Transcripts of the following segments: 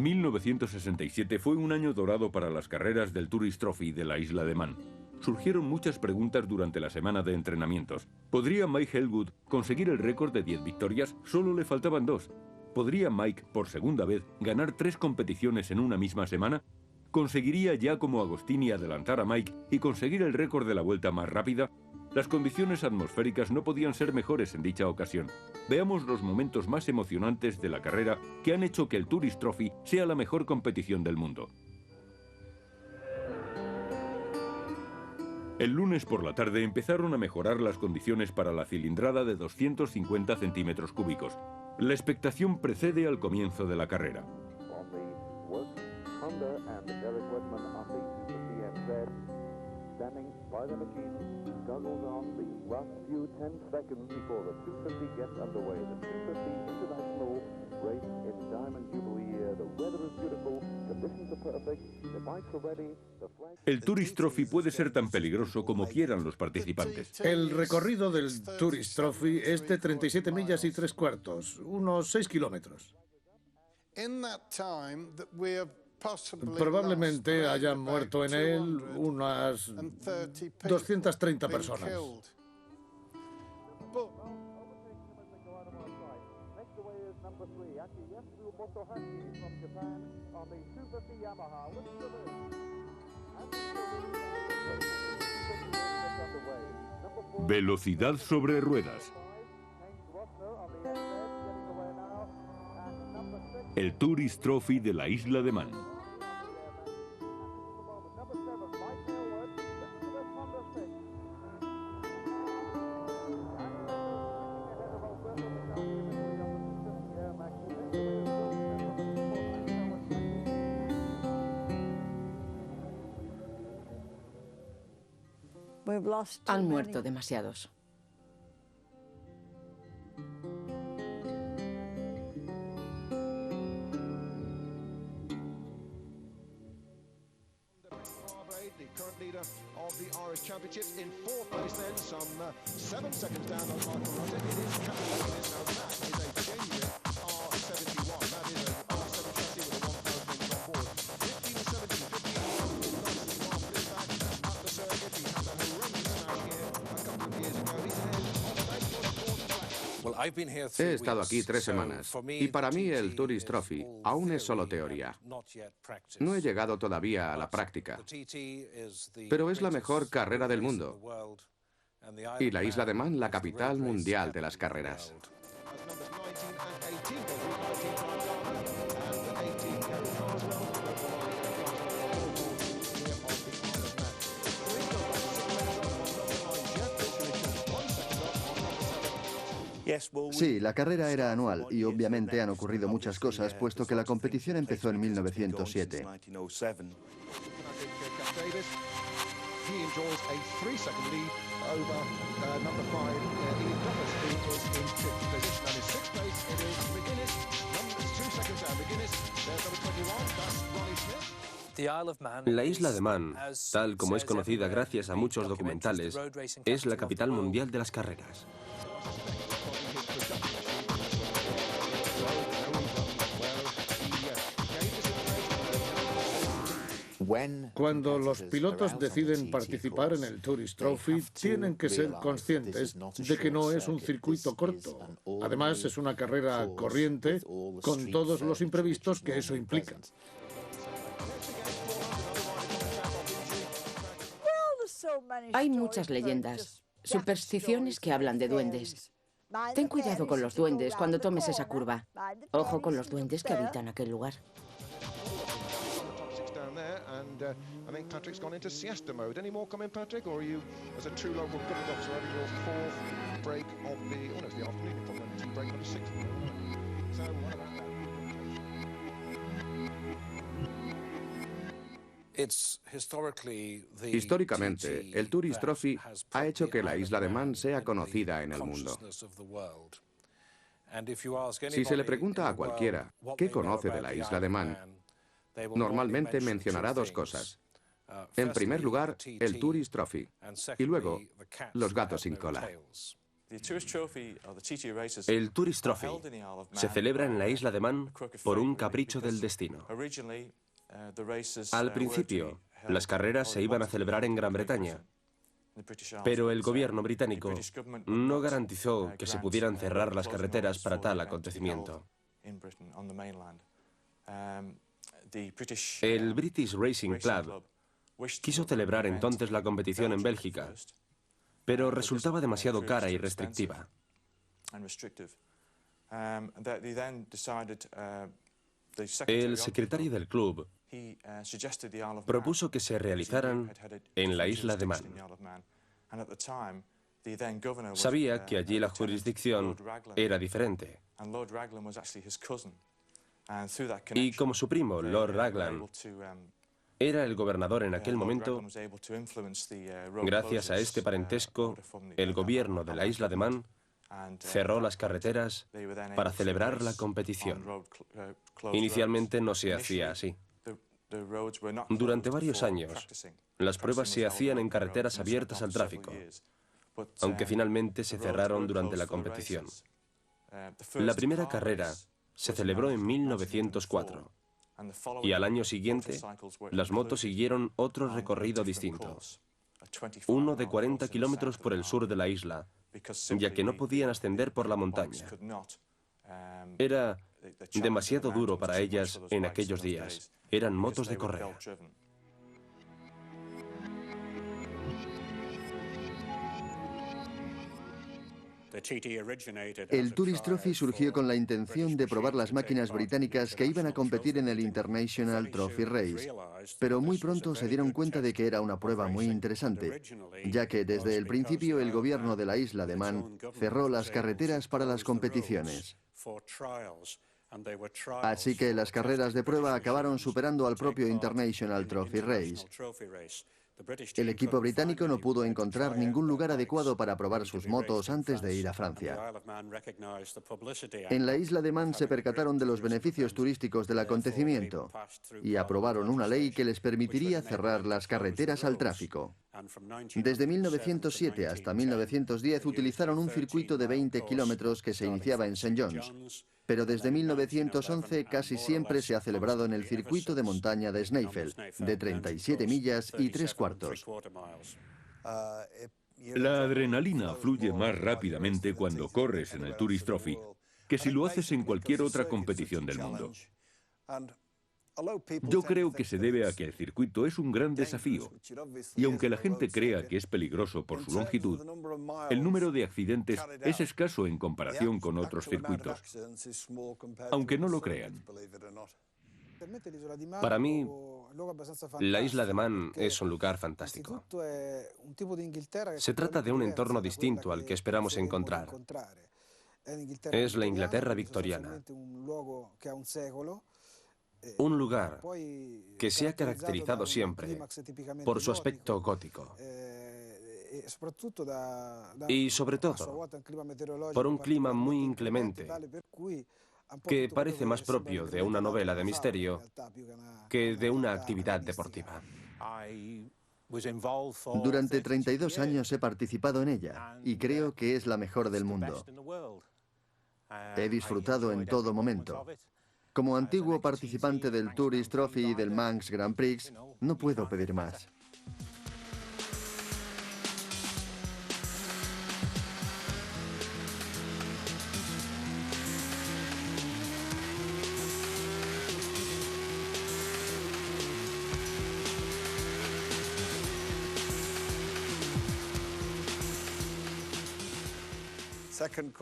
1967 fue un año dorado para las carreras del Tourist Trophy de la Isla de Man. Surgieron muchas preguntas durante la semana de entrenamientos. ¿Podría Mike Hellwood conseguir el récord de 10 victorias? Solo le faltaban 2. ¿Podría Mike, por segunda vez, ganar 3 competiciones en una misma semana? ¿Conseguiría Giacomo Agostini adelantar a Mike y conseguir el récord de la vuelta más rápida? Las condiciones atmosféricas no podían ser mejores en dicha ocasión. Veamos los momentos más emocionantes de la carrera que han hecho que el Tourist Trophy sea la mejor competición del mundo. El lunes por la tarde empezaron a mejorar las condiciones para la cilindrada de 250 centímetros cúbicos. La expectación precede al comienzo de la carrera. El Tourist Trophy puede ser tan peligroso como quieran los participantes. El recorrido del Tourist Trophy es de 37 millas y 3/4, unos 6 kilómetros. Probablemente hayan muerto en él unas 230 personas. Velocidad sobre ruedas. El Tourist Trophy de la Isla de Man. Han muerto demasiados. He estado aquí 3 semanas y para mí el Tourist Trophy aún es solo teoría. No he llegado todavía a la práctica, pero es la mejor carrera del mundo y la Isla de Man la capital mundial de las carreras. Sí, la carrera era anual y obviamente han ocurrido muchas cosas, puesto que la competición empezó en 1907. La Isla de Man, tal como es conocida gracias a muchos documentales, es la capital mundial de las carreras. Cuando los pilotos deciden participar en el Tourist Trophy, tienen que ser conscientes de que no es un circuito corto. Además, es una carrera corriente con todos los imprevistos que eso implica. Hay muchas leyendas, supersticiones que hablan de duendes. Ten cuidado con los duendes cuando tomes esa curva. Ojo con los duendes que habitan aquel lugar. I think Patrick's gone into siesta mode. Any more coming, Patrick? Or are you, as a true local cricket officer, having your 4th break of the, oh no, it's the afternoon, you're probably on break number 6. So, what about that? Históricamente, el Tourist Trophy ha hecho que la Isla de Man sea conocida en el mundo. Si se le pregunta a cualquiera qué conoce de la Isla de Man, normalmente mencionará 2 cosas. En primer lugar, el Tourist Trophy y luego, los gatos sin cola. El Tourist Trophy se celebra en la isla de Man por un capricho del destino. Al principio, las carreras se iban a celebrar en Gran Bretaña, pero el gobierno británico no garantizó que se pudieran cerrar las carreteras para tal acontecimiento. El British Racing Club quiso celebrar entonces la competición en Bélgica, pero resultaba demasiado cara y restrictiva. El secretario del club propuso que se realizaran en la isla de Man. Sabía que allí la jurisdicción era diferente. Y como su primo, Lord Raglan, era el gobernador en aquel momento, gracias a este parentesco, el gobierno de la isla de Man cerró las carreteras para celebrar la competición. Inicialmente no se hacía así. Durante varios años, las pruebas se hacían en carreteras abiertas al tráfico, aunque finalmente se cerraron durante la competición. La primera carrera se celebró en 1904 y al año siguiente las motos siguieron otro recorrido distinto, uno de 40 kilómetros por el sur de la isla, ya que no podían ascender por la montaña. Era demasiado duro para ellas en aquellos días. Eran motos de correa. El Tourist Trophy surgió con la intención de probar las máquinas británicas que iban a competir en el International Trophy Race, pero muy pronto se dieron cuenta de que era una prueba muy interesante, ya que desde el principio el gobierno de la isla de Man cerró las carreteras para las competiciones. Así que las carreras de prueba acabaron superando al propio International Trophy Race. El equipo británico no pudo encontrar ningún lugar adecuado para probar sus motos antes de ir a Francia. En la isla de Man se percataron de los beneficios turísticos del acontecimiento y aprobaron una ley que les permitiría cerrar las carreteras al tráfico. Desde 1907 hasta 1910 utilizaron un circuito de 20 kilómetros que se iniciaba en St. John's. Pero desde 1911 casi siempre se ha celebrado en el circuito de montaña de Snaefell, de 37 millas y 3/4. La adrenalina fluye más rápidamente cuando corres en el Tourist Trophy que si lo haces en cualquier otra competición del mundo. Yo creo que se debe a que el circuito es un gran desafío, y aunque la gente crea que es peligroso por su longitud, el número de accidentes es escaso en comparación con otros circuitos, aunque no lo crean. Para mí, la isla de Man es un lugar fantástico. Se trata de un entorno distinto al que esperamos encontrar. Es la Inglaterra victoriana. Un lugar que se ha caracterizado siempre por su aspecto gótico y, sobre todo, por un clima muy inclemente que parece más propio de una novela de misterio que de una actividad deportiva. Durante 32 años he participado en ella y creo que es la mejor del mundo. He disfrutado en todo momento. Como antiguo participante del Tourist Trophy y del Manx Grand Prix, no puedo pedir más.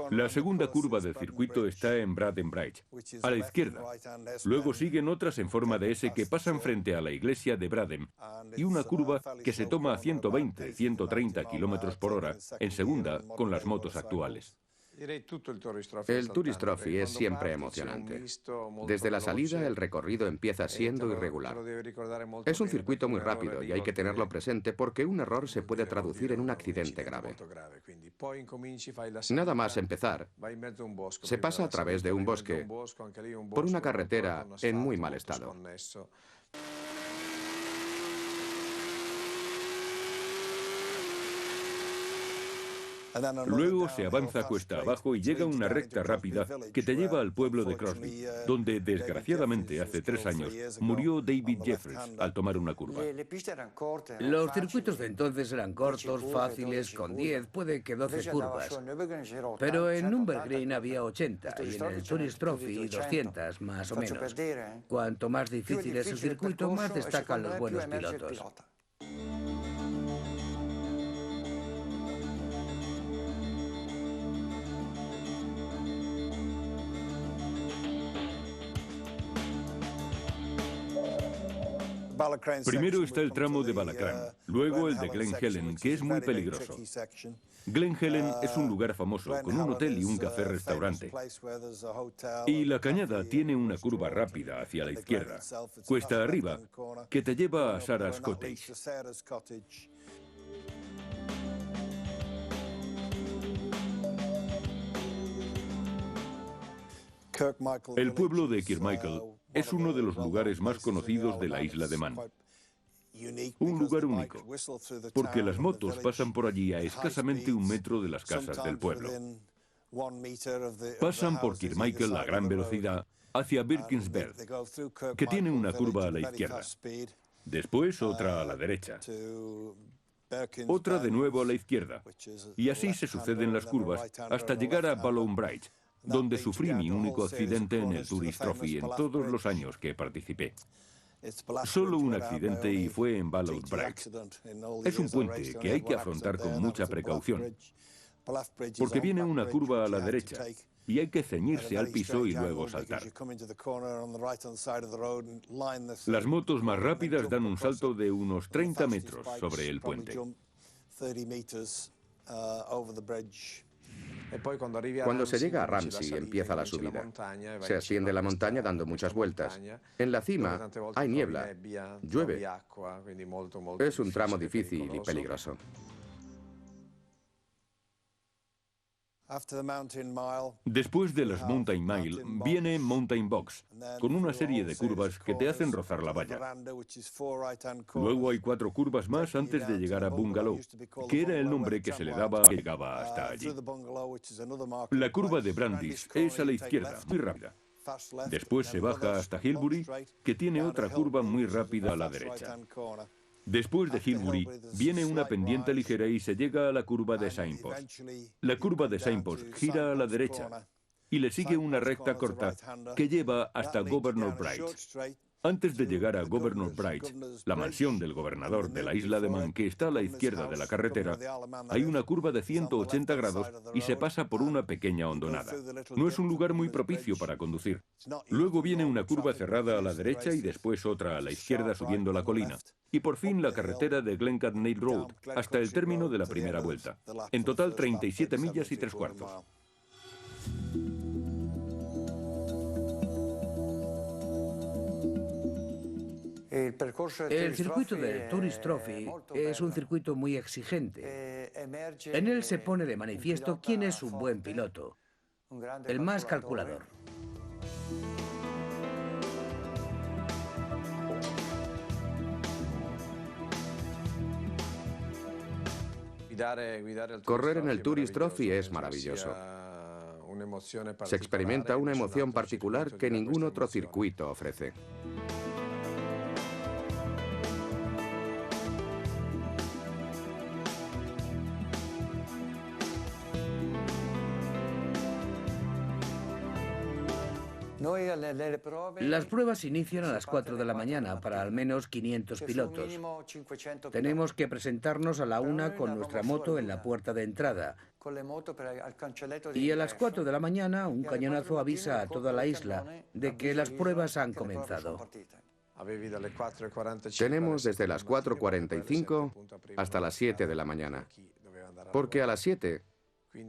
La segunda curva del circuito está en Braden Bridge, a la izquierda. Luego siguen otras en forma de S que pasan frente a la iglesia de Braden y una curva que se toma a 120-130 kilómetros por hora en segunda con las motos actuales. El Tourist Trophy es siempre emocionante. Desde la salida, el recorrido empieza siendo irregular. Es un circuito muy rápido y hay que tenerlo presente porque un error se puede traducir en un accidente grave. Nada más empezar, se pasa a través de un bosque por una carretera en muy mal estado. Luego se avanza cuesta abajo y llega a una recta rápida que te lleva al pueblo de Crosby, donde desgraciadamente hace 3 años murió David Jeffries al tomar una curva. Los circuitos de entonces eran cortos, fáciles, con 10, puede que 12 curvas. Pero en Nürburgring había 80 y en el Tourist Trophy 200, más o menos. Cuanto más difícil es el circuito, más destacan los buenos pilotos. Primero está el tramo de Balakrán, luego el de Glen Helen, que es muy peligroso. Glen Helen es un lugar famoso, con un hotel y un café-restaurante. Y la cañada tiene una curva rápida hacia la izquierda, cuesta arriba, que te lleva a Sarah's Cottage. El pueblo de Kirkmichael es uno de los lugares más conocidos de la isla de Man. Un lugar único, porque las motos pasan por allí a escasamente 1 metro de las casas del pueblo. Pasan por Kirkmichael a gran velocidad hacia Birkinsberg, que tiene una curva a la izquierda. Después otra a la derecha. Otra de nuevo a la izquierda. Y así se suceden las curvas hasta llegar a Balloon Bridge, donde sufrí mi único accidente en el Tourist Trophy en todos los años que participé. Solo un accidente y fue en Balloon Bridge. Es un puente que hay que afrontar con mucha precaución, porque viene una curva a la derecha y hay que ceñirse al piso y luego saltar. Las motos más rápidas dan un salto de unos 30 metros sobre el puente. Cuando se llega a Ramsey empieza la subida. Se asciende la montaña dando muchas vueltas. En la cima hay niebla, llueve. Es un tramo difícil y peligroso. Después de las Mountain Mile viene Mountain Box, con una serie de curvas que te hacen rozar la valla. Luego hay 4 curvas más antes de llegar a Bungalow, que era el nombre que se le daba que llegaba hasta allí. La curva de Brandis es a la izquierda, muy rápida. Después se baja hasta Hilbury, que tiene otra curva muy rápida a la derecha. Después de Hilbury viene una pendiente ligera y se llega a la curva de Signpost. La curva de Signpost gira a la derecha y le sigue una recta corta que lleva hasta Governor Bright. Antes de llegar a Governor Bright, la mansión del gobernador de la isla de Man, que está a la izquierda de la carretera, hay una curva de 180 grados y se pasa por una pequeña hondonada. No es un lugar muy propicio para conducir. Luego viene una curva cerrada a la derecha y después otra a la izquierda subiendo la colina. Y por fin la carretera de Glencairn Road hasta el término de la primera vuelta. En total 37 millas y 3/4. El circuito del Tourist Trophy es un circuito muy exigente. En él se pone de manifiesto quién es un buen piloto, el más calculador. Correr en el Tourist Trophy es maravilloso. Se experimenta una emoción particular que ningún otro circuito ofrece. Las pruebas inician a las 4 de la mañana para al menos 500 pilotos. Tenemos que presentarnos a la 1 con nuestra moto en la puerta de entrada. Y a las 4 de la mañana un cañonazo avisa a toda la isla de que las pruebas han comenzado. Tenemos desde las 4:45 hasta las 7 de la mañana, porque a las 7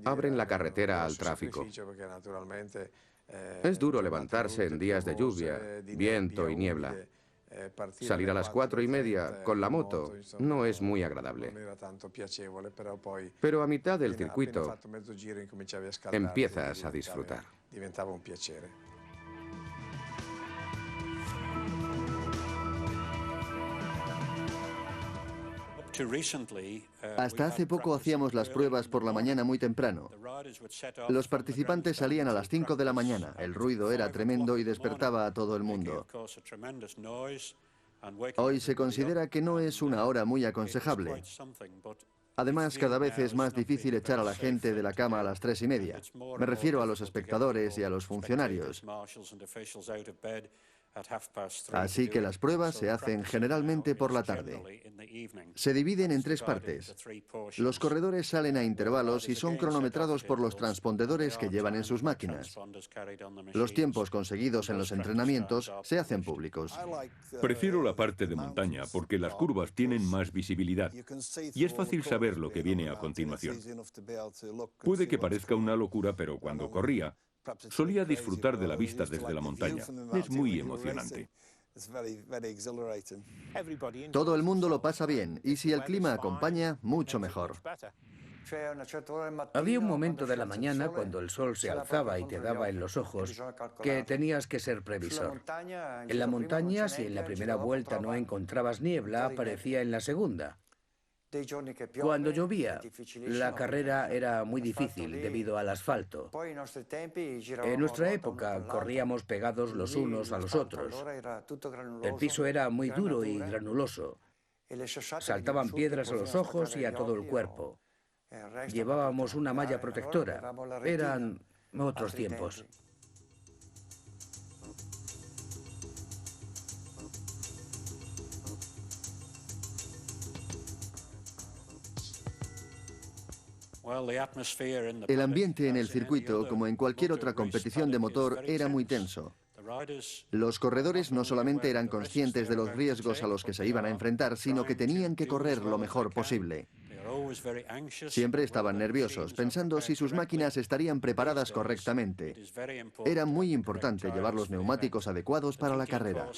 abren la carretera al tráfico. Es duro levantarse en días de lluvia, viento y niebla. Salir a las 4:30 con la moto no es muy agradable. Pero a mitad del circuito empiezas a disfrutar. Hasta hace poco hacíamos las pruebas por la mañana muy temprano. Los participantes salían a las 5 de la mañana. El ruido era tremendo y despertaba a todo el mundo. Hoy se considera que no es una hora muy aconsejable. Además, cada vez es más difícil echar a la gente de la cama a las 3:30. Me refiero a los espectadores y a los funcionarios. Así que las pruebas se hacen generalmente por la tarde. Se dividen en 3 partes. Los corredores salen a intervalos y son cronometrados por los transpondedores que llevan en sus máquinas. Los tiempos conseguidos en los entrenamientos se hacen públicos. Prefiero la parte de montaña porque las curvas tienen más visibilidad y es fácil saber lo que viene a continuación. Puede que parezca una locura, pero cuando corría, solía disfrutar de la vista desde la montaña. Es muy emocionante. Todo el mundo lo pasa bien y si el clima acompaña, mucho mejor. Había un momento de la mañana cuando el sol se alzaba y te daba en los ojos que tenías que ser previsor. En la montaña, si en la primera vuelta no encontrabas niebla, aparecía en la segunda. Cuando llovía, la carrera era muy difícil debido al asfalto. En nuestra época corríamos pegados los unos a los otros. El piso era muy duro y granuloso. Saltaban piedras a los ojos y a todo el cuerpo. Llevábamos una malla protectora. Eran otros tiempos. El ambiente en el circuito, como en cualquier otra competición de motor, era muy tenso. Los corredores no solamente eran conscientes de los riesgos a los que se iban a enfrentar, sino que tenían que correr lo mejor posible. Siempre estaban nerviosos, pensando si sus máquinas estarían preparadas correctamente. Era muy importante llevar los neumáticos adecuados para la carrera.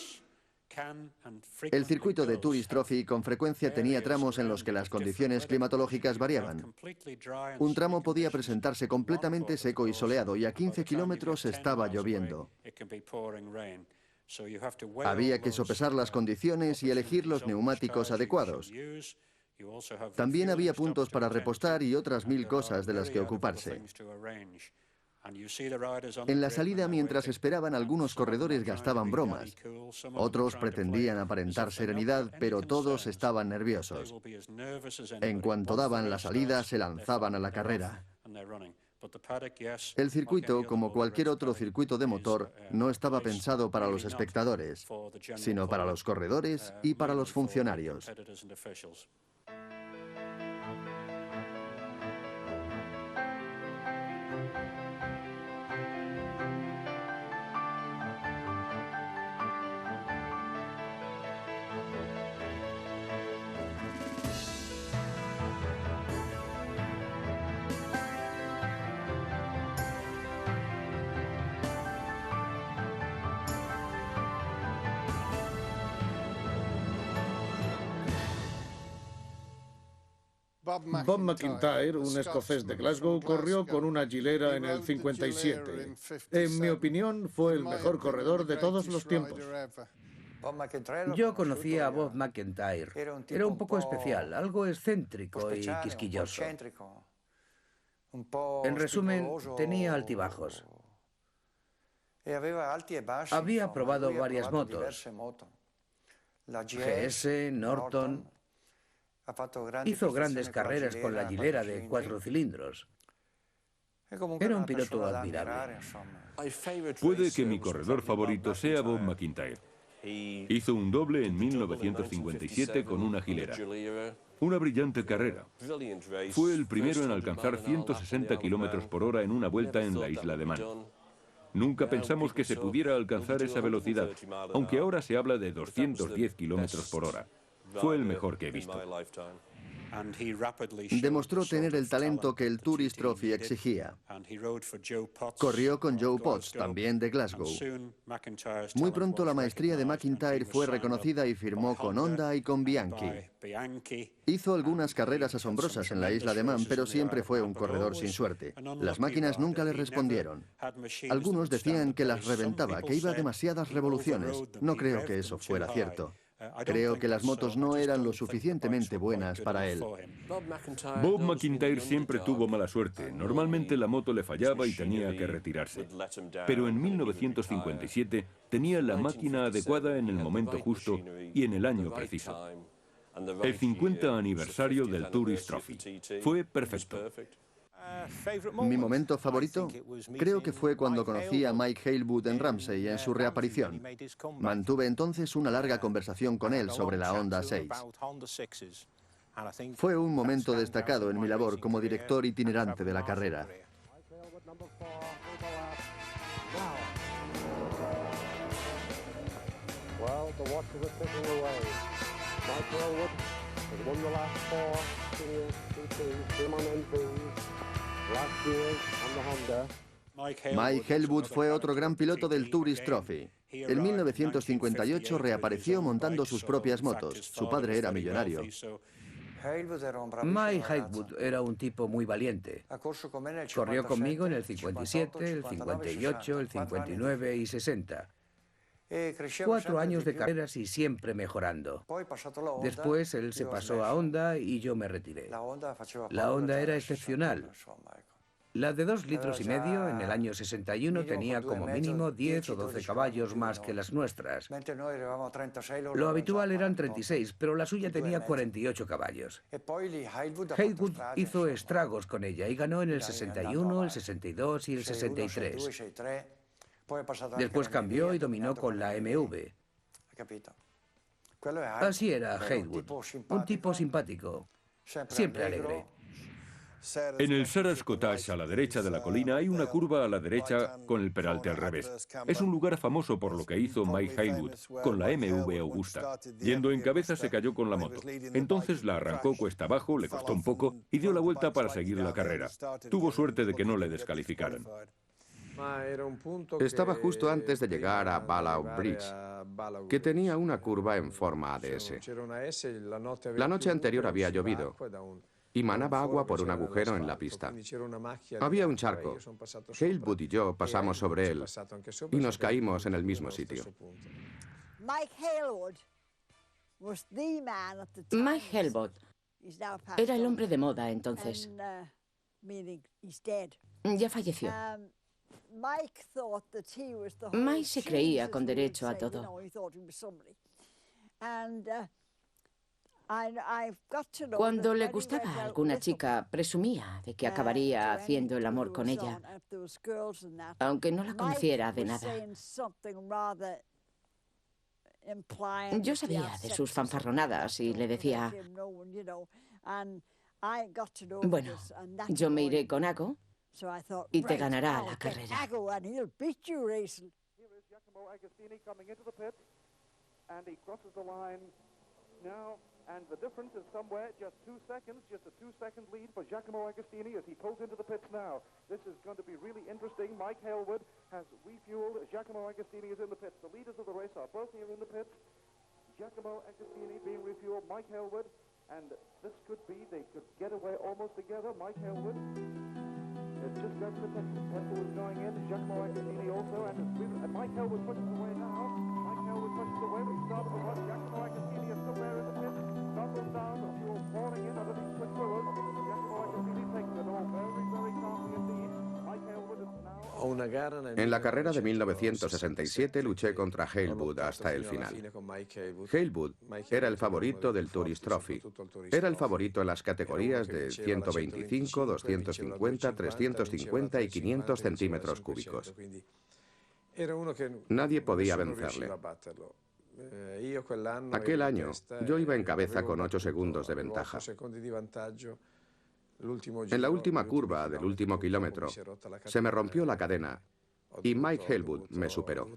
El circuito de Tourist Trophy con frecuencia tenía tramos en los que las condiciones climatológicas variaban. Un tramo podía presentarse completamente seco y soleado y a 15 kilómetros estaba lloviendo. Había que sopesar las condiciones y elegir los neumáticos adecuados. También había puntos para repostar y otras 1000 cosas de las que ocuparse. En la salida, mientras esperaban, algunos corredores gastaban bromas. Otros pretendían aparentar serenidad, pero todos estaban nerviosos. En cuanto daban la salida, se lanzaban a la carrera. El circuito, como cualquier otro circuito de motor, no estaba pensado para los espectadores, sino para los corredores y para los funcionarios. Bob McIntyre, un escocés de Glasgow, corrió con una Gilera en el 57. En mi opinión, fue el mejor corredor de todos los tiempos. Yo conocía a Bob McIntyre. Era un poco especial, algo excéntrico y quisquilloso. En resumen, tenía altibajos. Había probado varias motos. GS, Norton. Hizo grandes carreras con la Gilera de 4 cilindros. Era un piloto admirable. Puede que mi corredor favorito sea Bob McIntyre. Hizo un doble en 1957 con una Gilera. Una brillante carrera. Fue el primero en alcanzar 160 kilómetros por hora en una vuelta en la isla de Man. Nunca pensamos que se pudiera alcanzar esa velocidad, aunque ahora se habla de 210 kilómetros por hora. Fue el mejor que he visto. Demostró tener el talento que el Tourist Trophy exigía. Corrió con Joe Potts, también de Glasgow. Muy pronto la maestría de McIntyre fue reconocida y firmó con Honda y con Bianchi. Hizo algunas carreras asombrosas en la isla de Man, pero siempre fue un corredor sin suerte. Las máquinas nunca le respondieron. Algunos decían que las reventaba, que iba a demasiadas revoluciones. No creo que eso fuera cierto. Creo que las motos no eran lo suficientemente buenas para él. Bob McIntyre siempre tuvo mala suerte. Normalmente la moto le fallaba y tenía que retirarse. Pero en 1957 tenía la máquina adecuada en el momento justo y en el año preciso. El 50 aniversario del Tourist Trophy. Fue perfecto. Mi momento favorito creo que fue cuando conocí a Mike Hailwood en Ramsey en su reaparición. Mantuve entonces una larga conversación con él sobre la Honda 6. Fue un momento destacado en mi labor como director itinerante de la carrera. Mike Hailwood fue otro gran piloto del Tourist Trophy. En 1958 reapareció montando sus propias motos. Su padre era millonario. Mike Hailwood era un tipo muy valiente. Corrió conmigo en el 57, el 58, el 59 y 60. 4 años de carreras y siempre mejorando. Después él se pasó a Honda y yo me retiré. La Honda era excepcional. La de 2,5 litros en el año 61 tenía como mínimo 10 o 12 caballos más que las nuestras. Lo habitual eran 36, pero la suya tenía 48 caballos. Hailwood hizo estragos con ella y ganó en el 61, el 62 y el 63. Después cambió y dominó con la MV. Así era Hailwood, un tipo simpático, siempre alegre. En el Saras Cottage, a la derecha de la colina, hay una curva a la derecha con el peralte al revés. Es un lugar famoso por lo que hizo Mike Hailwood con la MV Augusta. Yendo en cabeza se cayó con la moto. Entonces la arrancó cuesta abajo, le costó un poco y dio la vuelta para seguir la carrera. Tuvo suerte de que no le descalificaran. Estaba justo antes de llegar a Ballow Bridge, que tenía una curva en forma ADS. La noche anterior había llovido y manaba agua por un agujero en la pista. Había un charco. Hailwood y yo pasamos sobre él y nos caímos en el mismo sitio. Mike Hailwood era el hombre de moda entonces. Ya falleció. Mike se creía con derecho a todo. Cuando le gustaba a alguna chica, presumía de que acabaría haciendo el amor con ella, aunque no la conociera de nada. Yo sabía de sus fanfarronadas y le decía, bueno, yo me iré con Ago y te ganará la carrera. And the difference is somewhere just 2 seconds, just a 2-second lead for Giacomo Agostini as he pulls into the pits now. This is going to be really interesting. Mike Hailwood has refueled. Giacomo Agostini is in the pits. The leaders of the race are both here in the pits. Giacomo Agostini being refueled, Mike Hailwood, and this could be, they could get away almost together. Mike Hailwood has just got the pencil is going in. Giacomo Agostini also, and Mike Hailwood pushes away now. Mike Hailwood pushes away, but he started the run. Giacomo Agostini is still there in the pits. Down, the fuel falling in, everything quick forward. Giacomo Agostini taking it all very, very calmly indeed. Mike Hailwood is now... En la carrera de 1967 luché contra Hailwood hasta el final. Hailwood era el favorito del Tourist Trophy. Era el favorito en las categorías de 125, 250, 350 y 500 centímetros cúbicos. Nadie podía vencerle. Aquel año yo iba en cabeza con 8 segundos de ventaja. En la última curva del último kilómetro se me rompió la cadena y Mike Hailwood me superó.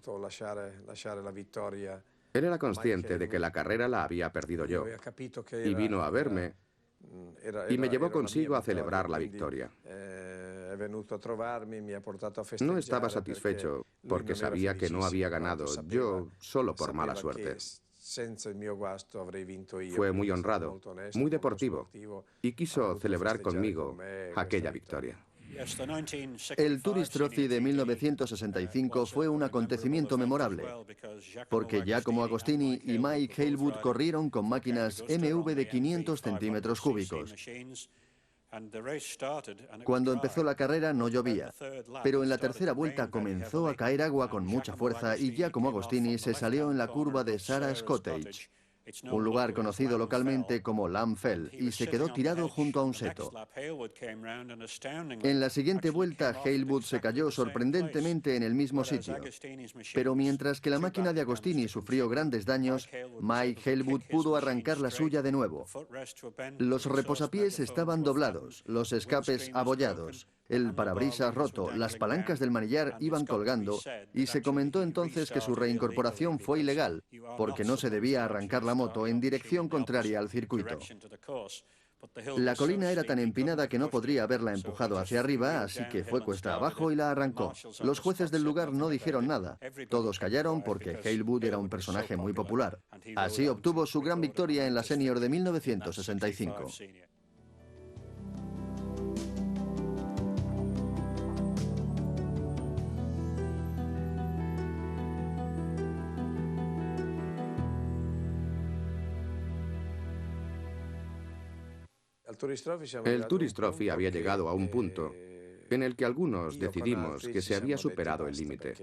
Él era consciente de que la carrera la había perdido yo y vino a verme y me llevó consigo a celebrar la victoria. No estaba satisfecho porque sabía que no había ganado yo solo por mala suerte. Fue muy honrado, muy deportivo y quiso celebrar conmigo aquella victoria. El Tourist Trophy de 1965 fue un acontecimiento memorable, porque Giacomo Agostini y Mike Hailwood corrieron con máquinas MV de 500 centímetros cúbicos. Cuando empezó la carrera no llovía, pero en la tercera vuelta comenzó a caer agua con mucha fuerza y Giacomo Agostini se salió en la curva de Sarah's Cottage, un lugar conocido localmente como Lamb Fell, y se quedó tirado junto a un seto. En la siguiente vuelta, Hailwood se cayó sorprendentemente en el mismo sitio. Pero mientras que la máquina de Agostini sufrió grandes daños, Mike Hailwood pudo arrancar la suya de nuevo. Los reposapiés estaban doblados, los escapes abollados, el parabrisas roto, las palancas del manillar iban colgando y se comentó entonces que su reincorporación fue ilegal, porque no se debía arrancar la moto en dirección contraria al circuito. La colina era tan empinada que no podría haberla empujado hacia arriba, así que fue cuesta abajo y la arrancó. Los jueces del lugar no dijeron nada. Todos callaron porque Hailwood era un personaje muy popular. Así obtuvo su gran victoria en la Senior de 1965. El Tourist Trophy había llegado a un punto en el que algunos decidimos que se había superado el límite,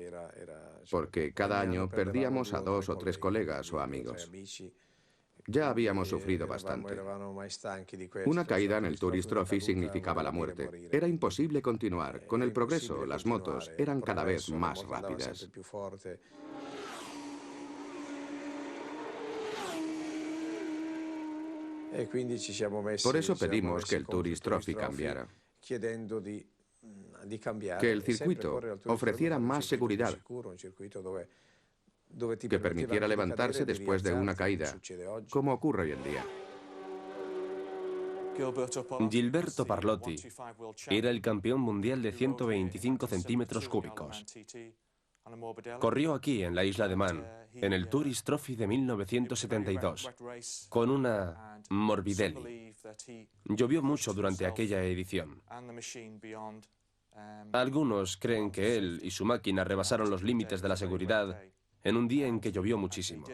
porque cada año perdíamos a 2 o 3 colegas o amigos. Ya habíamos sufrido bastante. Una caída en el Tourist Trophy significaba la muerte. Era imposible continuar. Con el progreso, las motos eran cada vez más rápidas. Por eso pedimos que el Tourist Trophy cambiara, que el circuito ofreciera más seguridad, que permitiera levantarse después de una caída, como ocurre hoy en día. Gilberto Parlotti era el campeón mundial de 125 centímetros cúbicos. Corrió aquí, en la isla de Man, en el Tourist Trophy de 1972, con una Morbidelli. Llovió mucho durante aquella edición. Algunos creen que él y su máquina rebasaron los límites de la seguridad en un día en que llovió muchísimo.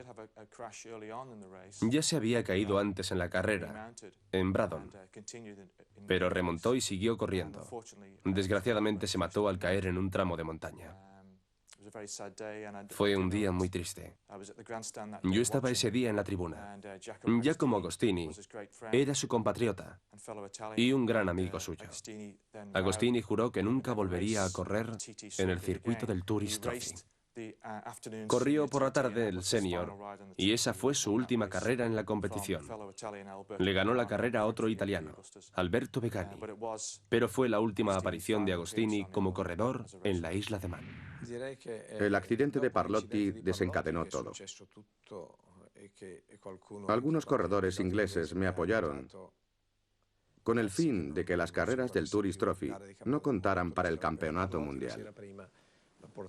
Ya se había caído antes en la carrera, en Braddon, pero remontó y siguió corriendo. Desgraciadamente se mató al caer en un tramo de montaña. Fue un día muy triste. Yo estaba ese día en la tribuna. Giacomo Agostini era su compatriota y un gran amigo suyo. Agostini juró que nunca volvería a correr en el circuito del Tourist Trophy. Corrió por la tarde el Senior y esa fue su última carrera en la competición. Le ganó la carrera a otro italiano, Alberto Begani, pero fue la última aparición de Agostini como corredor en la isla de Man. El accidente de Parlotti desencadenó todo. Algunos corredores ingleses me apoyaron con el fin de que las carreras del Tourist Trophy no contaran para el campeonato mundial.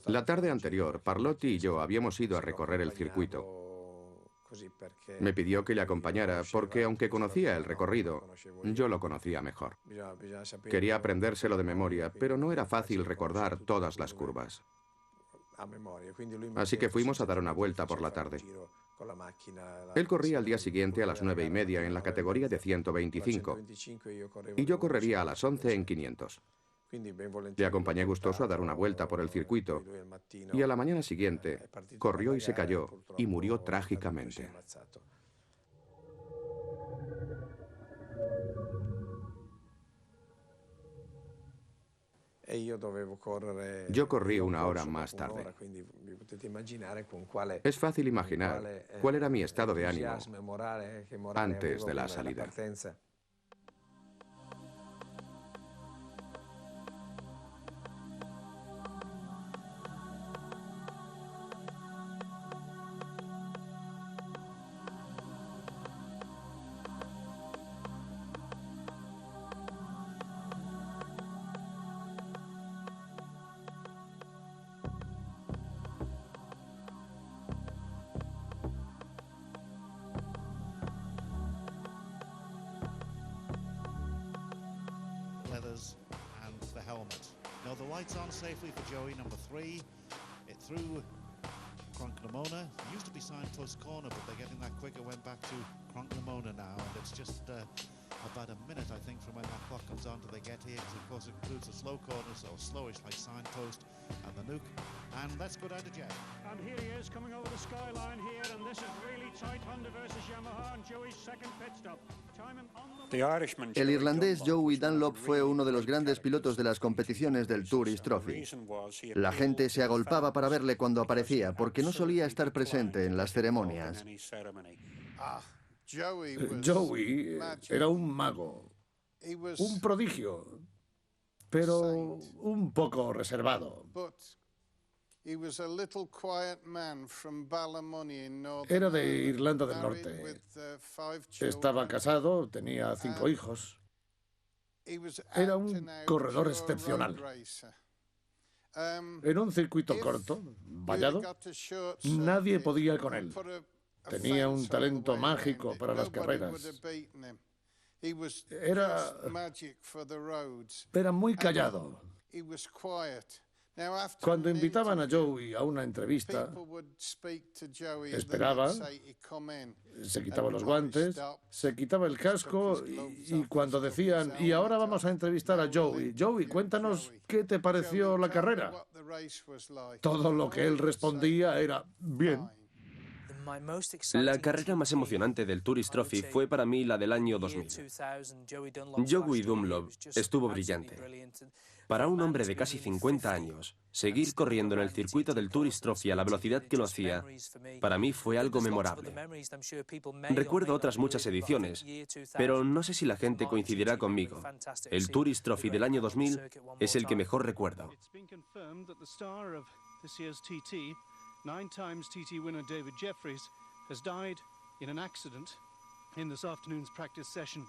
La tarde anterior, Parlotti y yo habíamos ido a recorrer el circuito. Me pidió que le acompañara porque, aunque conocía el recorrido, yo lo conocía mejor. Quería aprendérselo de memoria, pero no era fácil recordar todas las curvas. Así que fuimos a dar una vuelta por la tarde. Él corría al día siguiente a las 9:30 en la categoría de 125 y yo correría a las 11 en 500. Le acompañé gustoso a dar una vuelta por el circuito y a la mañana siguiente corrió y se cayó y murió trágicamente. Yo corrí una hora más tarde. Es fácil imaginar cuál era mi estado de ánimo antes de la salida. No, the white's on safely for Joey, number 3. It threw Cronknamona. Used to be signpost corner, but they're getting that quicker. Went back to Cronknamona now, and it's just about a minute, I think, from when that clock comes on till they get here, because of course it includes a slow corner, so slowish like signpost and the nuke. And let's go down to Jeff. And here he is coming over the skyline here, and this is really tight. Honda versus Yamaha, and Joey's second pit stop. El irlandés Joey Dunlop fue uno de los grandes pilotos de las competiciones del Tourist Trophy. La gente se agolpaba para verle cuando aparecía, porque no solía estar presente en las ceremonias. Joey era un mago, un prodigio, pero un poco reservado. Era de Irlanda del Norte. Estaba casado, tenía 5 hijos. Era un corredor excepcional. En un circuito corto, vallado, nadie podía con él. Tenía un talento mágico para las carreras. Era muy callado. Cuando invitaban a Joey a una entrevista, esperaba, se quitaba los guantes, se quitaba el casco y cuando decían, y ahora vamos a entrevistar a Joey, Joey, cuéntanos qué te pareció la carrera. Todo lo que él respondía era, bien. La carrera más emocionante del Tourist Trophy fue para mí la del año 2000. Joey Dunlop estuvo brillante. Para un hombre de casi 50 años, seguir corriendo en el circuito del Tourist Trophy a la velocidad que lo hacía, para mí fue algo memorable. Recuerdo otras muchas ediciones, pero no sé si la gente coincidirá conmigo. El Tourist Trophy del año 2000 es el que mejor recuerdo. 9 times TT winner David Jeffries has died in an accident in this afternoon's practice session.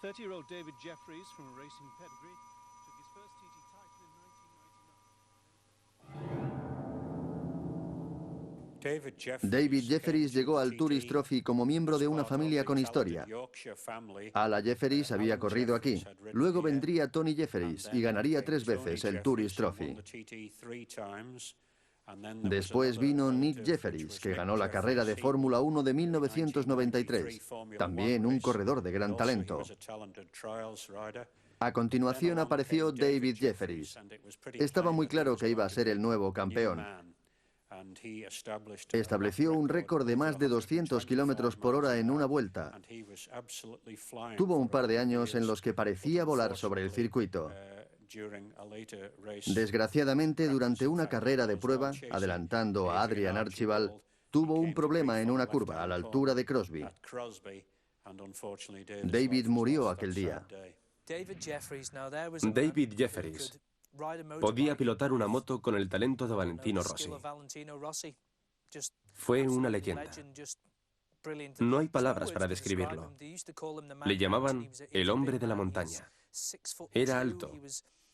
30-year-old David Jeffries, from a racing pedigree, took his first TT title in 1999. David Jeffries llegó al Tourist Trophy como miembro de una familia con historia. Ala Jeffries había corrido aquí. Luego vendría Tony Jeffries y ganaría 3 veces el Tourist Trophy. Después vino Nick Jefferies, que ganó la carrera de Fórmula 1 de 1993, también un corredor de gran talento. A continuación apareció David Jefferies. Estaba muy claro que iba a ser el nuevo campeón. Estableció un récord de más de 200 kilómetros por hora en una vuelta. Tuvo un par de años en los que parecía volar sobre el circuito. Desgraciadamente, durante una carrera de prueba, adelantando a Adrian Archibald, tuvo un problema en una curva a la altura de Crosby. David murió aquel día. David Jefferies podía pilotar una moto con el talento de Valentino Rossi. Fue una leyenda. No hay palabras para describirlo. Le llamaban el hombre de la montaña. Era alto.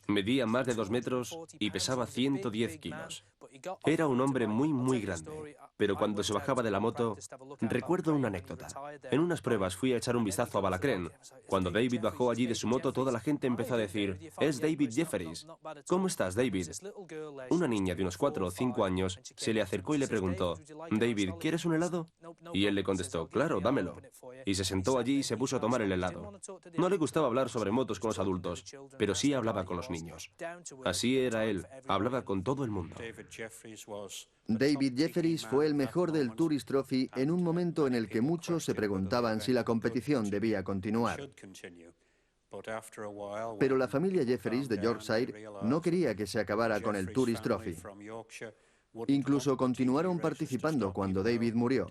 Medía más de 2 metros y pesaba 110 kilos. Era un hombre muy grande, pero cuando se bajaba de la moto, recuerdo una anécdota. En unas pruebas fui a echar un vistazo a Ballacrène. Cuando David bajó allí de su moto, toda la gente empezó a decir, «Es David Jefferies». «¿Cómo estás, David?» Una niña de unos 4 o 5 años se le acercó y le preguntó, «David, ¿quieres un helado?» Y él le contestó, «Claro, dámelo». Y se sentó allí y se puso a tomar el helado. No le gustaba hablar sobre motos con los adultos, pero sí hablaba con los niños. Así era él, hablaba con todo el mundo. David Jefferies fue el mejor del Tourist Trophy en un momento en el que muchos se preguntaban si la competición debía continuar. Pero la familia Jefferies de Yorkshire no quería que se acabara con el Tourist Trophy. Incluso continuaron participando cuando David murió.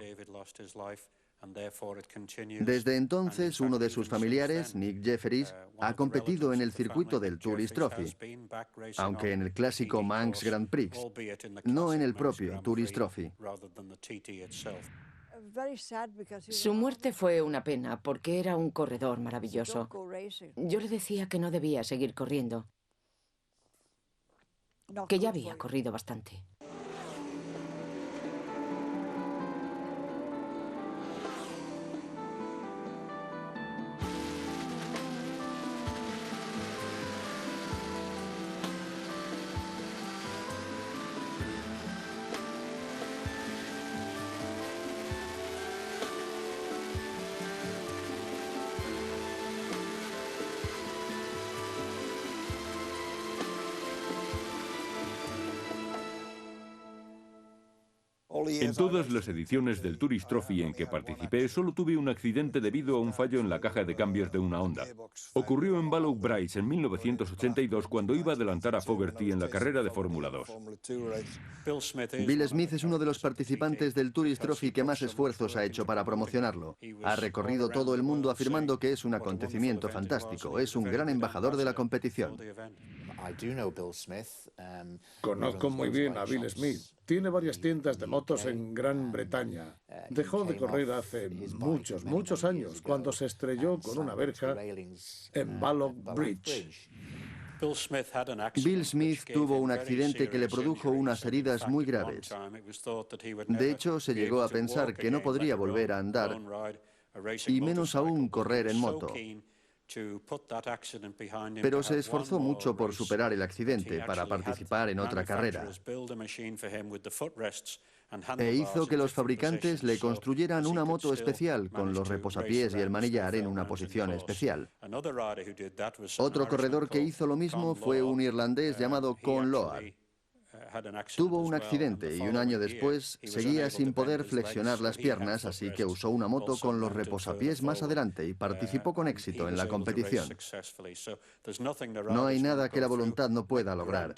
Desde entonces, uno de sus familiares, Nick Jefferies, ha competido en el circuito del Tourist Trophy, aunque en el clásico Manx Grand Prix, no en el propio Tourist Trophy. Su muerte fue una pena porque era un corredor maravilloso. Yo le decía que no debía seguir corriendo, que ya había corrido bastante. En todas las ediciones del Tourist Trophy en que participé, solo tuve un accidente debido a un fallo en la caja de cambios de una Honda. Ocurrió en Ballow Bridge en 1982 cuando iba a adelantar a Fogerty en la carrera de Fórmula 2. Bill Smith es uno de los participantes del Tourist Trophy que más esfuerzos ha hecho para promocionarlo. Ha recorrido todo el mundo afirmando que es un acontecimiento fantástico, es un gran embajador de la competición. Conozco muy bien a Bill Smith. Tiene varias tiendas de motos en Gran Bretaña. Dejó de correr hace muchos años, cuando se estrelló con una verja en Ballow Bridge. Bill Smith tuvo un accidente que le produjo unas heridas muy graves. De hecho, se llegó a pensar que no podría volver a andar, y menos aún correr en moto. Pero se esforzó mucho por superar el accidente para participar en otra carrera. E hizo que los fabricantes le construyeran una moto especial con los reposapiés y el manillar en una posición especial. Otro corredor que hizo lo mismo fue un irlandés llamado Con Loar. Tuvo un accidente y un año después seguía sin poder flexionar las piernas, así que usó una moto con los reposapiés más adelante y participó con éxito en la competición. No hay nada que la voluntad no pueda lograr.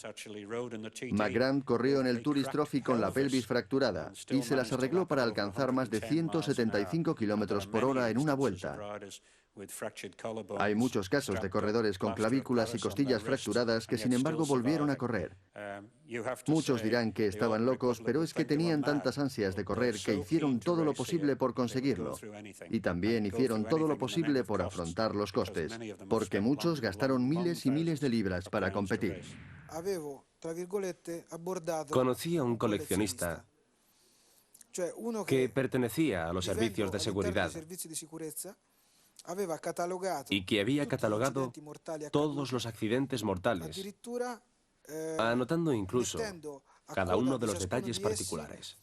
McGrath corrió en el Tourist Trophy con la pelvis fracturada y se las arregló para alcanzar más de 175 km por hora en una vuelta. Hay muchos casos de corredores con clavículas y costillas fracturadas que sin embargo volvieron a correr. Muchos dirán que estaban locos, pero es que tenían tantas ansias de correr que hicieron todo lo posible por conseguirlo. Y también hicieron todo lo posible por afrontar los costes, porque muchos gastaron miles y miles de libras para competir. Conocí a un coleccionista que pertenecía a los servicios de seguridad y que había catalogado todos los accidentes mortales, anotando incluso cada uno de los detalles particulares.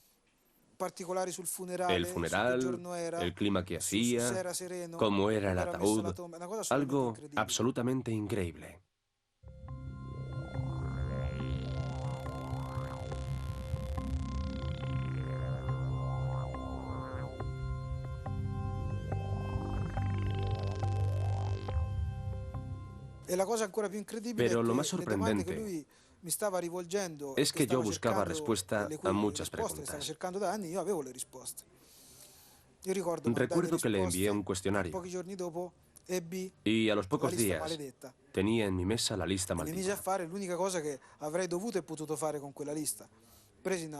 El funeral, el clima que hacía, cómo era el ataúd, algo absolutamente increíble. Pero lo más sorprendente es que yo buscaba respuesta a muchas preguntas. Recuerdo que le envié un cuestionario y a los pocos días tenía en mi mesa la lista maldita.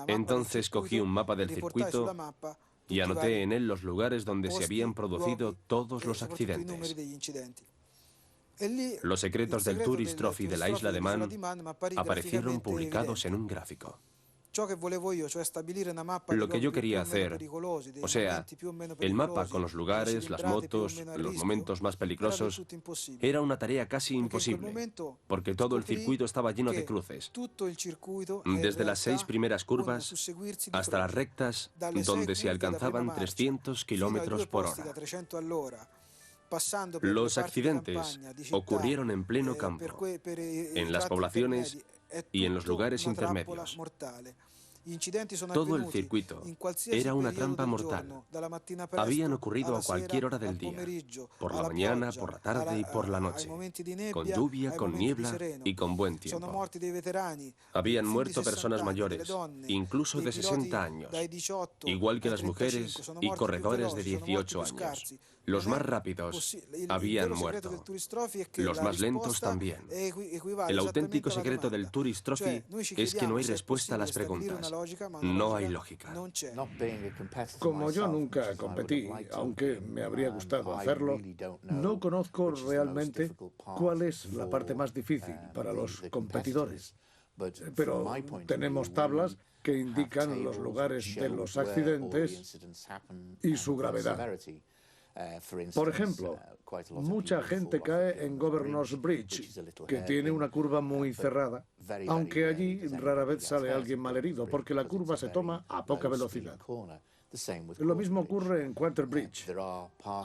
Entonces cogí un mapa del circuito y anoté en él los lugares donde se habían producido todos los accidentes. Los secretos del Tourist Trophy de la Isla de Man aparecieron publicados en un gráfico. Lo que yo quería hacer, o sea, el mapa con los lugares, las motos, los momentos más peligrosos, era una tarea casi imposible, porque todo el circuito estaba lleno de cruces, desde las 6 primeras curvas hasta las rectas donde se alcanzaban 300 kilómetros por hora. Los accidentes ocurrieron en pleno campo, en las poblaciones y en los lugares intermedios. Todo el circuito era una trampa mortal. Habían ocurrido a cualquier hora del día, por la mañana, por la tarde y por la noche, con lluvia, con niebla y con buen tiempo. Habían muerto personas mayores, incluso de 60 años, igual que las mujeres y corredores de 18 años. Los más rápidos habían muerto. Los más lentos también. El auténtico secreto del Tourist Trophy es que no hay respuesta a las preguntas. No hay lógica. Como yo nunca competí, aunque me habría gustado hacerlo, no conozco realmente cuál es la parte más difícil para los competidores. Pero tenemos tablas que indican los lugares de los accidentes y su gravedad. Por ejemplo, mucha gente cae en Governor's Bridge, que tiene una curva muy cerrada, aunque allí rara vez sale alguien malherido, porque la curva se toma a poca velocidad. Lo mismo ocurre en Quarter Bridge.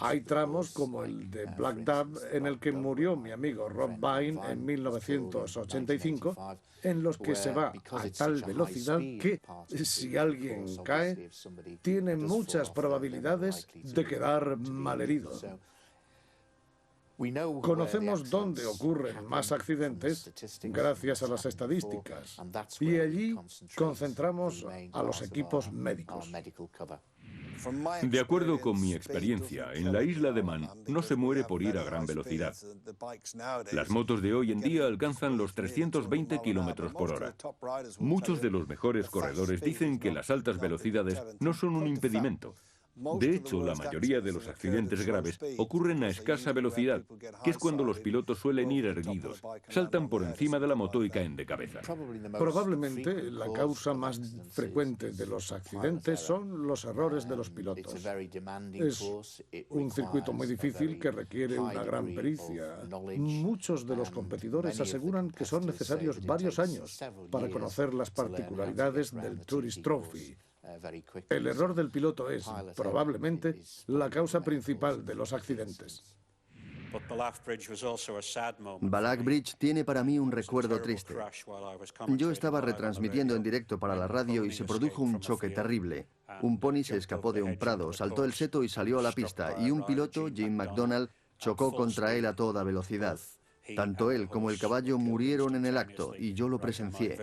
Hay tramos como el de Black Dove, en el que murió mi amigo Rob Vine en 1985, en los que se va a tal velocidad que, si alguien cae, tiene muchas probabilidades de quedar malherido. Conocemos dónde ocurren más accidentes gracias a las estadísticas y allí concentramos a los equipos médicos. De acuerdo con mi experiencia, en la isla de Man no se muere por ir a gran velocidad. Las motos de hoy en día alcanzan los 320 kilómetros por hora. Muchos de los mejores corredores dicen que las altas velocidades no son un impedimento. De hecho, la mayoría de los accidentes graves ocurren a escasa velocidad, que es cuando los pilotos suelen ir erguidos, saltan por encima de la moto y caen de cabeza. Probablemente la causa más frecuente de los accidentes son los errores de los pilotos. Es un circuito muy difícil que requiere una gran pericia. Muchos de los competidores aseguran que son necesarios varios años para conocer las particularidades del Tourist Trophy. El error del piloto es, probablemente, la causa principal de los accidentes. Balak Bridge tiene para mí un recuerdo triste. Yo estaba retransmitiendo en directo para la radio y se produjo un choque terrible. Un pony se escapó de un prado, saltó el seto y salió a la pista, y un piloto, Jim McDonald, chocó contra él a toda velocidad. Tanto él como el caballo murieron en el acto, y yo lo presencié.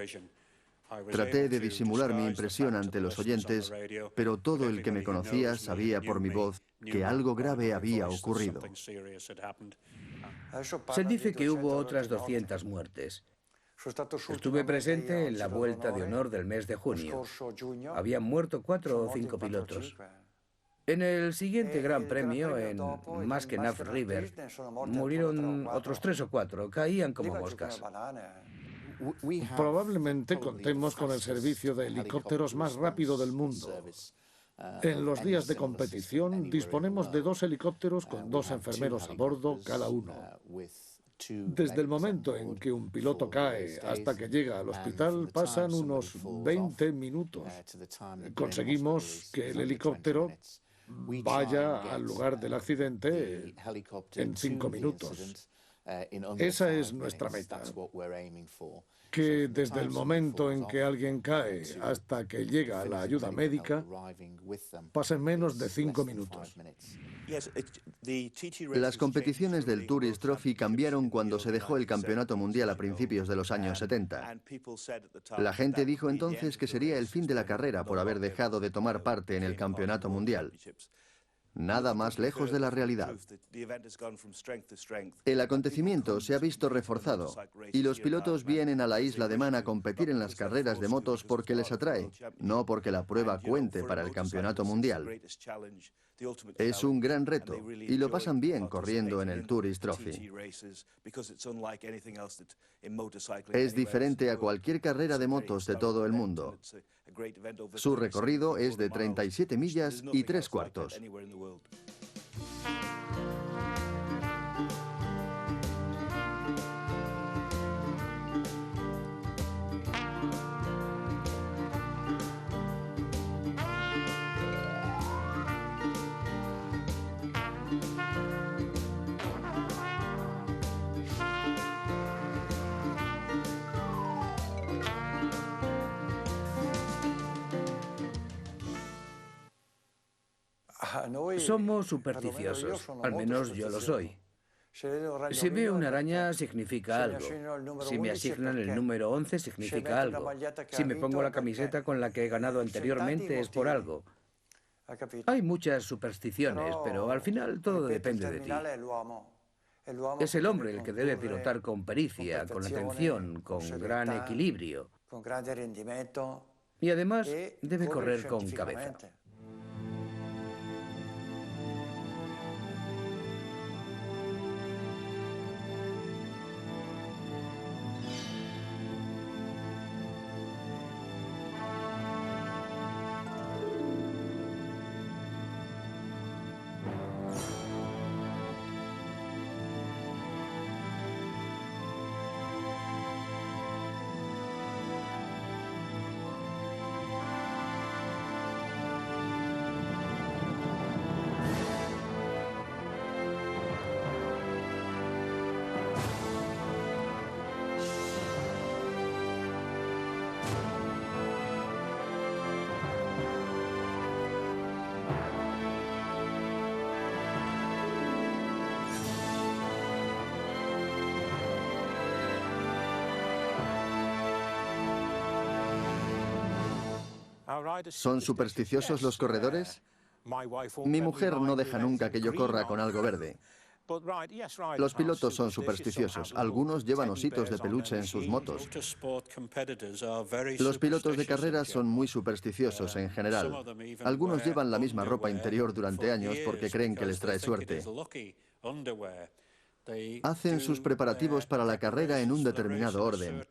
Traté de disimular mi impresión ante los oyentes, pero todo el que me conocía sabía por mi voz que algo grave había ocurrido. Se dice que hubo otras 200 muertes. Estuve presente en la vuelta de honor del mes de junio. Habían muerto 4 o 5 pilotos. En el siguiente Gran Premio, en Mackinac River, murieron otros 3 o 4, caían como moscas. Probablemente contemos con el servicio de helicópteros más rápido del mundo. En los días de competición disponemos de 2 helicópteros con 2 enfermeros a bordo cada uno. Desde el momento en que un piloto cae hasta que llega al hospital pasan unos 20 minutos. Conseguimos que el helicóptero vaya al lugar del accidente en 5 minutos. Esa es nuestra meta, que desde el momento en que alguien cae hasta que llega la ayuda médica, pasen menos de 5 minutos. Las competiciones del Tourist Trophy cambiaron cuando se dejó el campeonato mundial a principios de los años 70. La gente dijo entonces que sería el fin de la carrera por haber dejado de tomar parte en el campeonato mundial. Nada más lejos de la realidad. El acontecimiento se ha visto reforzado y los pilotos vienen a la isla de Man a competir en las carreras de motos porque les atrae, no porque la prueba cuente para el campeonato mundial. Es un gran reto y lo pasan bien corriendo en el Tourist Trophy. Es diferente a cualquier carrera de motos de todo el mundo. Su recorrido es de 37 millas y 3/4. Somos supersticiosos, al menos yo lo soy. Si veo una araña, significa algo. Si me asignan el número 11, significa algo. Si me pongo la camiseta con la que he ganado anteriormente, es por algo. Hay muchas supersticiones, pero al final todo depende de ti. Es el hombre el que debe pilotar con pericia, con atención, con gran equilibrio. Y además debe correr con cabeza. ¿Son supersticiosos los corredores? Mi mujer no deja nunca que yo corra con algo verde. Los pilotos son supersticiosos. Algunos llevan ositos de peluche en sus motos. Los pilotos de carreras son muy supersticiosos en general. Algunos llevan la misma ropa interior durante años porque creen que les trae suerte. Hacen sus preparativos para la carrera en un determinado orden.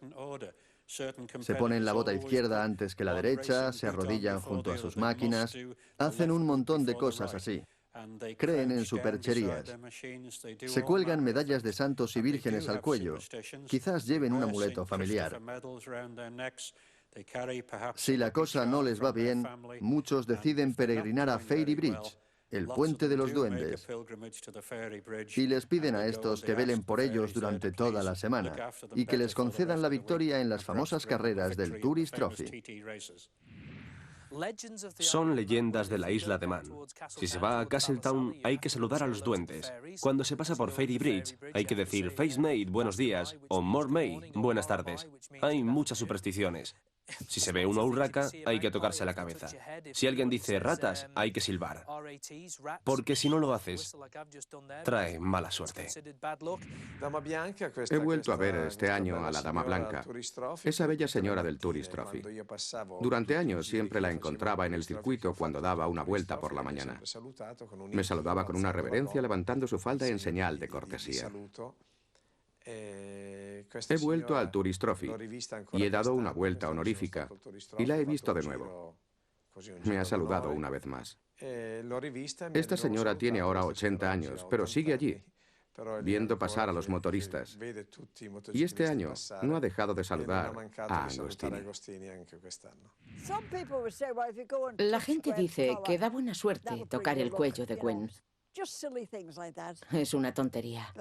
Se ponen la bota izquierda antes que la derecha, se arrodillan junto a sus máquinas, hacen un montón de cosas así. Creen en supercherías. Se cuelgan medallas de santos y vírgenes al cuello. Quizás lleven un amuleto familiar. Si la cosa no les va bien, muchos deciden peregrinar a Fairy Bridge, el puente de los duendes, y les piden a estos que velen por ellos durante toda la semana y que les concedan la victoria en las famosas carreras del Tourist Trophy. Son leyendas de la isla de Man. Si se va a Castletown, hay que saludar a los duendes. Cuando se pasa por Fairy Bridge, hay que decir Face Mate, buenos días, o More May, buenas tardes. Hay muchas supersticiones. Si se ve una urraca, hay que tocarse la cabeza. Si alguien dice ratas, hay que silbar. Porque si no lo haces, trae mala suerte. He vuelto a ver este año a la Dama Blanca, esa bella señora del Tourist Trophy. Durante años siempre la encontraba en el circuito cuando daba una vuelta por la mañana. Me saludaba con una reverencia levantando su falda en señal de cortesía. He vuelto al Tourist Trophy y he dado una vuelta honorífica y la he visto de nuevo. Me ha saludado una vez más. Esta señora tiene ahora 80 años, pero sigue allí, viendo pasar a los motoristas. Y este año no ha dejado de saludar a Agostini. La gente dice que da buena suerte tocar el cuello de Gwen. Es una tontería.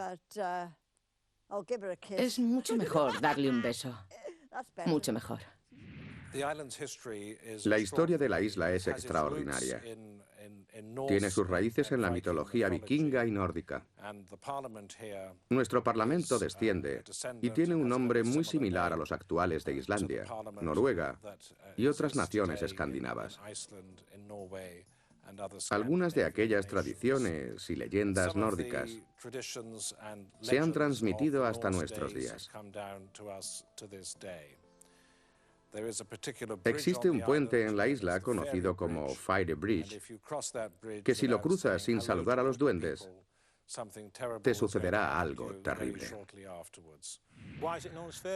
Es mucho mejor darle un beso. Mucho mejor. La historia de la isla es extraordinaria. Tiene sus raíces en la mitología vikinga y nórdica. Nuestro parlamento desciende y tiene un nombre muy similar a los actuales de Islandia, Noruega y otras naciones escandinavas. Algunas de aquellas tradiciones y leyendas nórdicas se han transmitido hasta nuestros días. Existe un puente en la isla conocido como Fairy Bridge, que si lo cruzas sin saludar a los duendes, te sucederá algo terrible.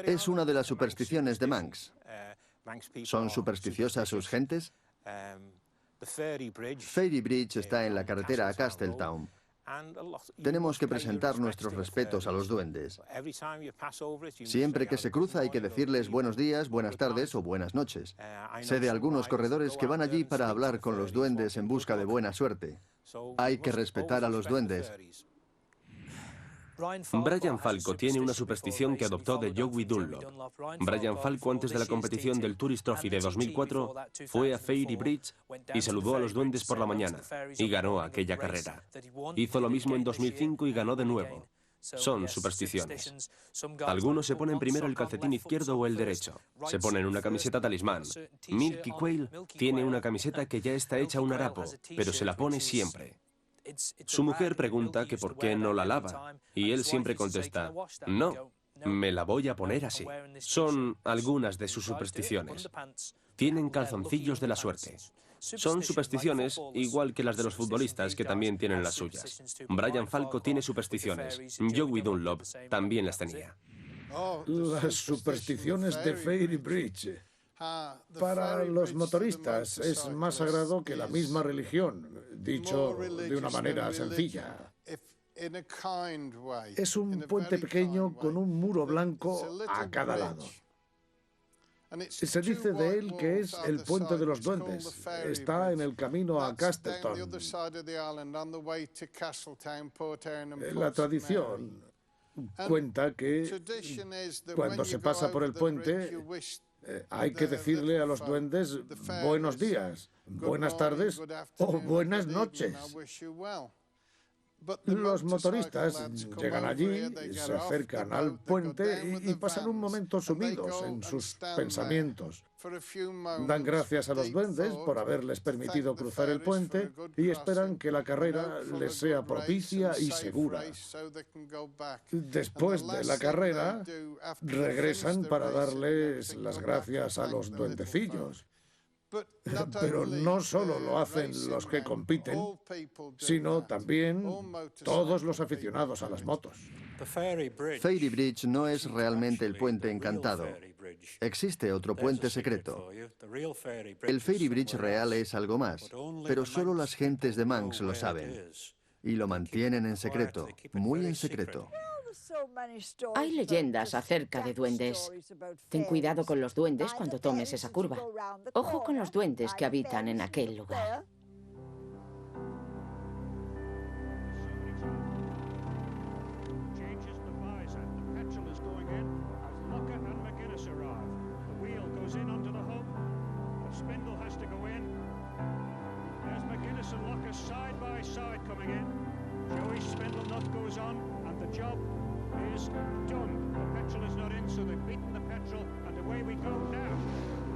Es una de las supersticiones de Manx. ¿Son supersticiosas sus gentes? Fairy Bridge está en la carretera a Castletown. Tenemos que presentar nuestros respetos a los duendes. Siempre que se cruza hay que decirles buenos días, buenas tardes o buenas noches. Sé de algunos corredores que van allí para hablar con los duendes en busca de buena suerte. Hay que respetar a los duendes. Brian Falco tiene una superstición que adoptó de Joey Dunlop. Brian Falco, antes de la competición del Tourist Trophy de 2004, fue a Fairy Bridge y saludó a los duendes por la mañana y ganó aquella carrera. Hizo lo mismo en 2005 y ganó de nuevo. Son supersticiones. Algunos se ponen primero el calcetín izquierdo o el derecho. Se ponen una camiseta talismán. Milky Quail tiene una camiseta que ya está hecha un harapo, pero se la pone siempre. Su mujer pregunta que por qué no la lava, y él siempre contesta, no, me la voy a poner así. Son algunas de sus supersticiones. Tienen calzoncillos de la suerte. Son supersticiones igual que las de los futbolistas, que también tienen las suyas. Brian Falco tiene supersticiones. Joey Dunlop también las tenía. Las supersticiones de Fairy Bridge. Para los motoristas es más sagrado que la misma religión, dicho de una manera sencilla. Es un puente pequeño con un muro blanco a cada lado. Se dice de él que es el puente de los duendes. Está en el camino a Castletown. La tradición cuenta que cuando se pasa por el puente hay que decirle a los duendes buenos días, buenas tardes o buenas noches. Los motoristas llegan allí, se acercan al puente y pasan un momento sumidos en sus pensamientos. Dan gracias a los duendes por haberles permitido cruzar el puente y esperan que la carrera les sea propicia y segura. Después de la carrera, regresan para darles las gracias a los duendecillos. Pero no solo lo hacen los que compiten, sino también todos los aficionados a las motos. Fairy Bridge no es realmente el puente encantado. Existe otro puente secreto. El Fairy Bridge real es algo más, pero solo las gentes de Manx lo saben. Y lo mantienen en secreto, muy en secreto. Hay leyendas acerca de duendes. Ten cuidado con los duendes cuando tomes esa curva. Ojo con los duendes que habitan en aquel lugar. Joey Spindlenut goes on, and the job is done. The petrol is not in, so they've beaten the petrol, and away we go now.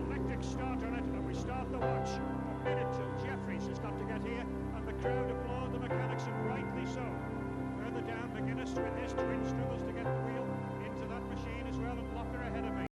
Electric start on it, and we start the watch. A minute till Jeffries has got to get here, and the crowd applaud the mechanics, and rightly so. Further down, McGuinness with his twin struggles to get the wheel